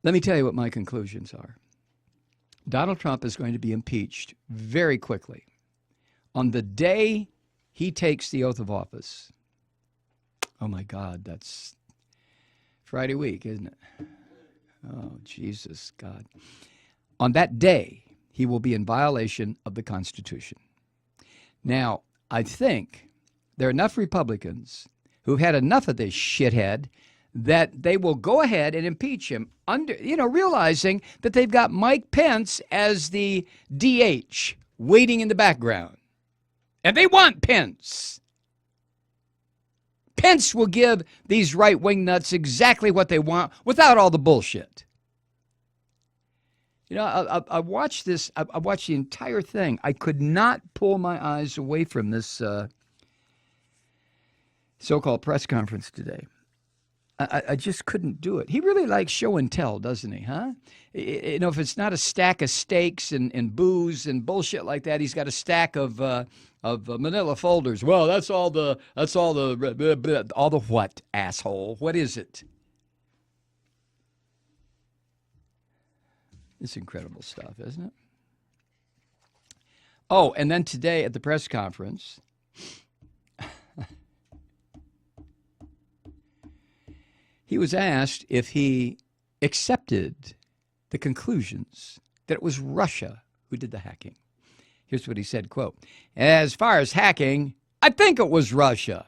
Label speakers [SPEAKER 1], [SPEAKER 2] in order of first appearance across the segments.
[SPEAKER 1] Let me tell you what my conclusions are. Donald Trump is going to be impeached very quickly. On the day he takes the oath of office, oh my God, that's Friday week, isn't it? Oh, Jesus, God. On that day, he will be in violation of the Constitution. Now, I think there are enough Republicans who've had enough of this shithead that they will go ahead and impeach him, realizing that they've got Mike Pence as the DH waiting in the background. And they want Pence. Pence will give these right-wing nuts exactly what they want without all the bullshit. I watched this. I watched the entire thing. I could not pull my eyes away from this so-called press conference today. I just couldn't do it. He really likes show and tell, doesn't he, huh? If it's not a stack of steaks and booze and bullshit like that, he's got a stack of manila folders. Well, that's all the what, asshole? What is it? It's incredible stuff, isn't it? Oh, and then today at the press conference, he was asked if he accepted the conclusions that it was Russia who did the hacking. Here's what he said, quote, "As far as hacking, I think it was Russia.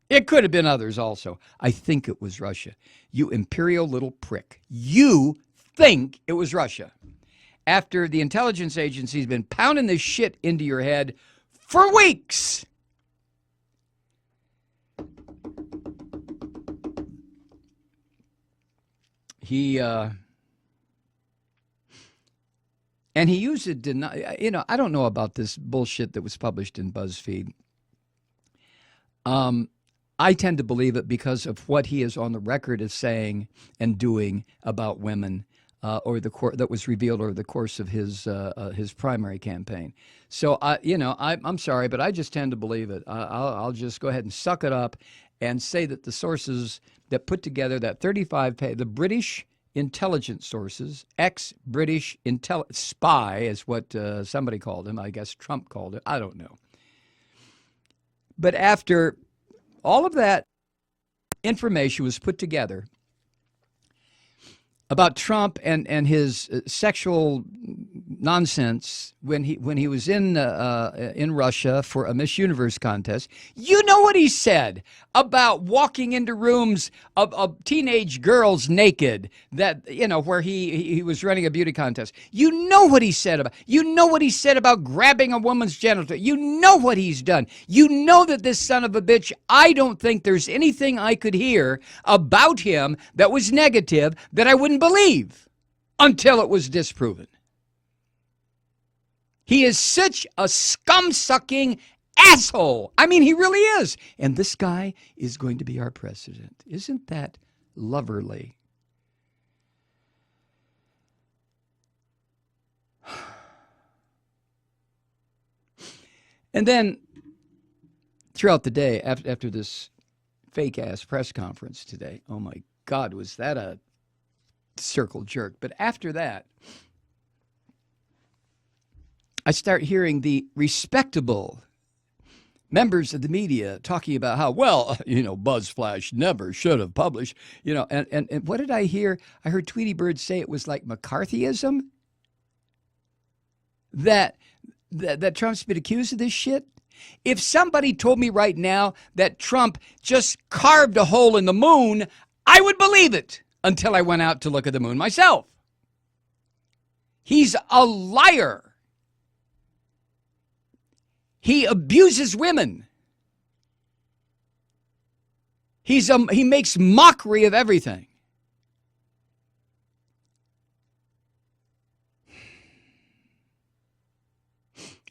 [SPEAKER 1] It could have been others also. I think it was Russia. You imperial little prick. You think it was Russia. After the intelligence agency's been pounding this shit into your head for weeks." He used a I don't know about this bullshit that was published in BuzzFeed. I tend to believe it because of what he is on the record as saying and doing about women, that was revealed over the course of his primary campaign. So I'm sorry, but I just tend to believe it. I'll just go ahead and suck it up and say that the sources that put together that 35-page, the British intelligence sources, ex-British spy is what somebody called him. I guess Trump called it. I don't know. But after all of that information was put together about Trump and his sexual nonsense when he was in Russia for a Miss Universe contest. You know what he said about walking into rooms of teenage girls naked, that where he was running a beauty contest. You know what he said about grabbing a woman's genital. You know what he's done. You know that this son of a bitch, I don't think there's anything I could hear about him that was negative that I wouldn't believe until it was disproven. He is such a scum-sucking asshole. I mean, he really is. And this guy is going to be our president. Isn't that loverly? And then throughout the day, after this fake-ass press conference today, oh my God, was that a circle jerk. But after that, I start hearing the respectable members of the media talking about how, BuzzFlash never should have published, and what did I hear? I heard Tweety Bird say it was like McCarthyism, that Trump's been accused of this shit. If somebody told me right now that Trump just carved a hole in the moon, I would believe it until I went out to look at the moon myself. He's a liar. He abuses women. He makes mockery of everything.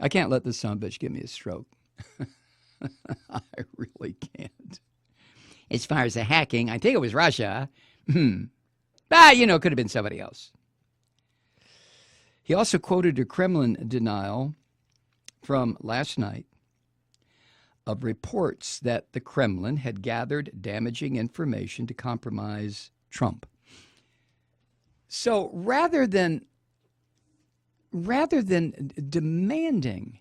[SPEAKER 1] I can't let this son of a bitch give me a stroke. I really can't. As far as the hacking, I think it was Russia. Could have been somebody else. He also quoted a Kremlin denial from last night of reports that the Kremlin had gathered damaging information to compromise Trump. So rather than demanding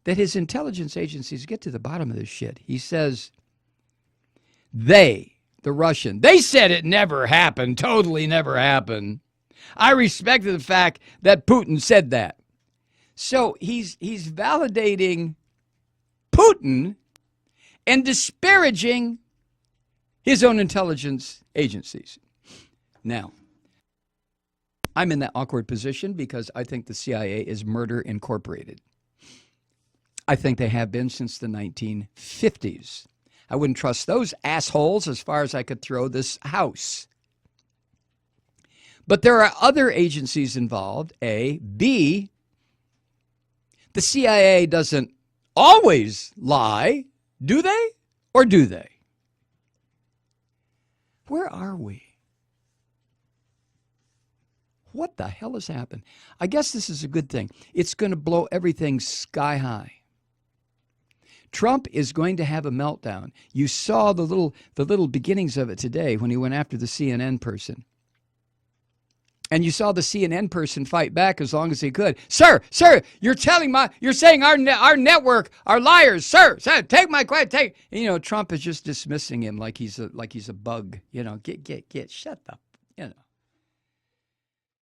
[SPEAKER 1] that his intelligence agencies get to the bottom of this shit, he says, the Russian, they said it never happened, totally never happened. I respected the fact that Putin said that. So he's validating Putin and disparaging his own intelligence agencies. Now, I'm in that awkward position because I think the CIA is murder incorporated. I think they have been since the 1950s. I wouldn't trust those assholes as far as I could throw this house. But there are other agencies involved, A. B, the CIA doesn't always lie, do they? Or do they? Where are we? What the hell has happened? I guess this is a good thing. It's going to blow everything sky high. Trump is going to have a meltdown. You saw the little beginnings of it today when he went after the CNN person. And you saw the CNN person fight back as long as he could. Sir, you're saying our network are liars. Sir, take my question. Trump is just dismissing him like he's a bug. Get shut up.